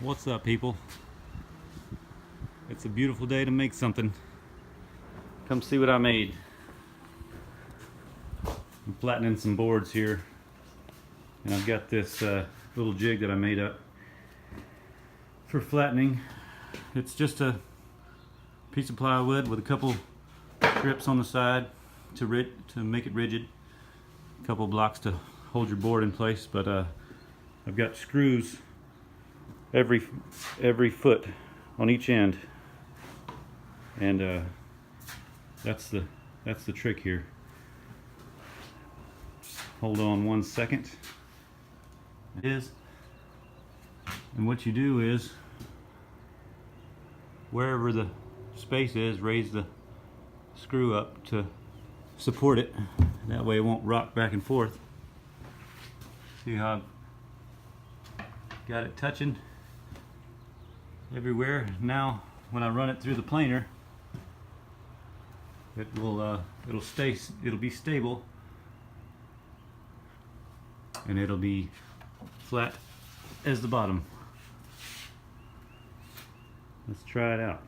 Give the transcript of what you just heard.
What's up, people? It's a beautiful day to make something. Come see what I made. I'm flattening some boards here, and I've got this little jig that I made up for flattening. It's just a piece of plywood with a couple strips on the side to make it rigid, a couple blocks to hold your board in place, but I've got screws every foot on each end, and that's the trick here. Hold on 1 second. And what you do is, wherever the space is, raise the screw up to support it. That way it won't rock back and forth. See how I've got it touching everywhere. Now when I run it through the planer, it'll be stable, and it'll be flat as the bottom. Let's try it out.